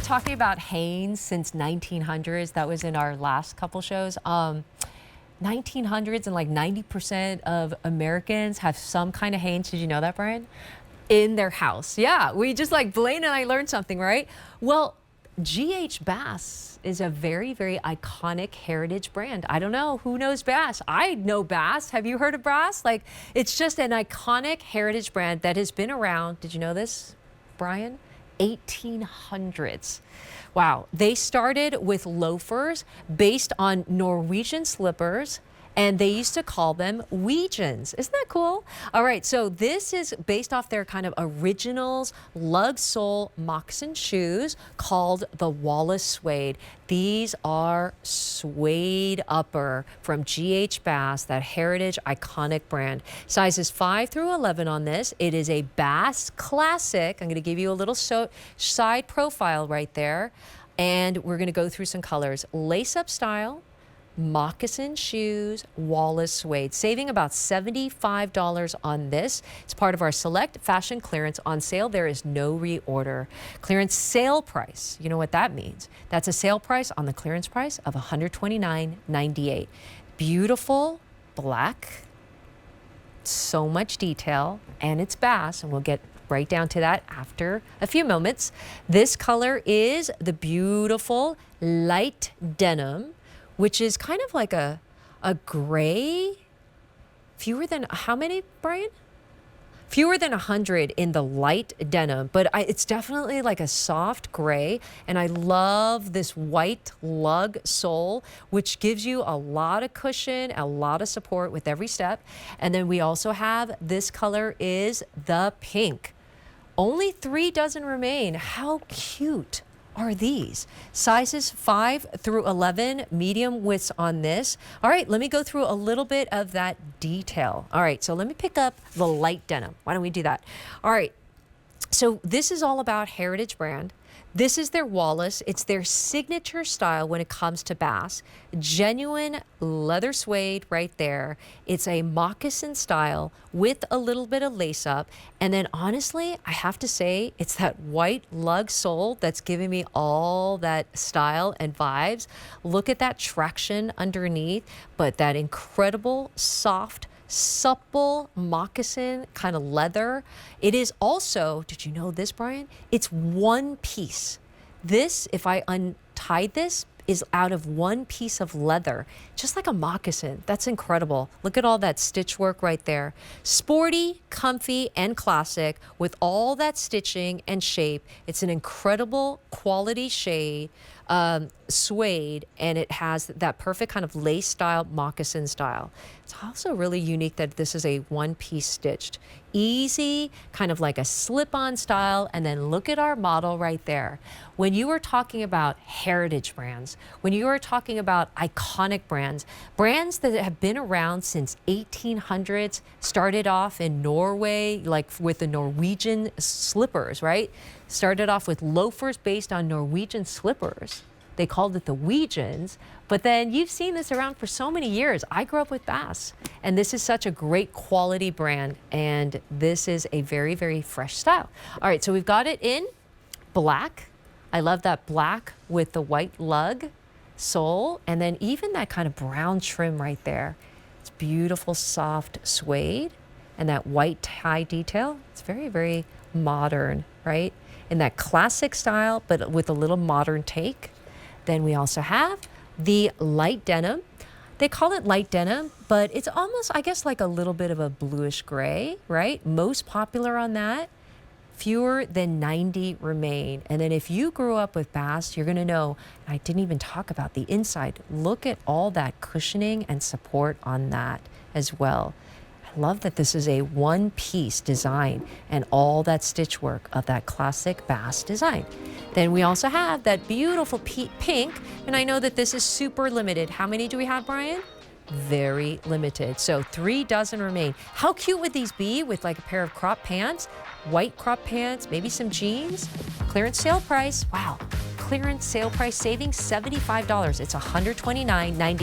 were talking about Hanes since 1900s. That was in our last couple shows. 1900s and like 90% of Americans have some kind of Hanes. Did you know that, Brian? In their house. Yeah, we just like Blaine and I learned something, right? Well, G.H. Bass is a very, very iconic heritage brand. I don't know, who knows Bass? I know Bass. Have you heard of Bass? Like, it's just an iconic heritage brand that has been around. Did you know this, Brian? 1800s. Wow. They started with loafers based on Norwegian slippers, and they used to call them Weegens. Isn't that cool? All right, so this is based off their kind of originals lug sole moccasin shoes called the Wallace Suede. These are suede upper from G.H. Bass, that heritage iconic brand. Sizes 5 through 11 on this. It is a Bass classic. I'm going to give you a little side profile right there, and we're going to go through some colors. Lace-up style, moccasin shoes, Wallace Suede, saving about $75 on this. It's part of our select fashion clearance on sale. There is no reorder. Clearance sale price, you know what that means? That's a sale price on the clearance price of $129.98. Beautiful black, so much detail, and it's Bass, and we'll get right down to that after a few moments. This color is the beautiful light denim, which is kind of like a gray, fewer than, how many, Brian? Fewer than 100 in the light denim, but it's definitely like a soft gray, and I love this white lug sole, which gives you a lot of cushion, a lot of support with every step. And then we also have, this color is the pink. Only 3 dozen remain. How cute are these? Sizes 5 through 11, medium widths on this. All right, let me go through a little bit of that detail. All right, so let me pick up the light denim. Why don't we do that? All right, so this is all about heritage brand. This is their Wallace. It's their signature style when it comes to Bass. Genuine leather suede right there. It's a moccasin style with a little bit of lace up. And then honestly, I have to say, it's that white lug sole that's giving me all that style and vibes. Look at that traction underneath, but that incredible soft, supple moccasin kind of leather. It is also, did you know this, Brian? It's one piece. This, if I untied this, is out of one piece of leather, just like a moccasin. That's incredible. Look at all that stitch work right there. Sporty, comfy, and classic with all that stitching and shape. It's an incredible quality shade, suede, and it has that perfect kind of lace style, moccasin style. It's also really unique that this is a one-piece stitched. Easy, kind of like a slip-on style, and then look at our model right there. When you are talking about heritage brands, when you are talking about iconic brands, brands that have been around since 1800s, started off in Norway, like with the Norwegian slippers, right? Started off with loafers based on Norwegian slippers. They called it the Weegens, but then you've seen this around for so many years. I grew up with Bass, and this is such a great quality brand, and this is a very, very fresh style. All right, so we've got it in black. I love that black with the white lug sole, and then even that kind of brown trim right there. It's beautiful, soft suede, and that white tie detail. It's very, very modern, right? In that classic style, but with a little modern take. Then we also have the light denim. They call it light denim, but it's almost, I guess, like a little bit of a bluish gray, right? Most popular on that. Fewer than 90 remain. And then if you grew up with Bass, you're gonna know, I didn't even talk about the inside. Look at all that cushioning and support on that as well. I love that this is a one-piece design and all that stitch work of that classic Bass design. Then we also have that beautiful pink, and I know that this is super limited. How many do we have, Brian? Very limited. So 3 dozen remain. How cute would these be with like a pair of crop pants, white crop pants, maybe some jeans? Clearance sale price. Wow. Clearance sale price saving $75. It's $129.98.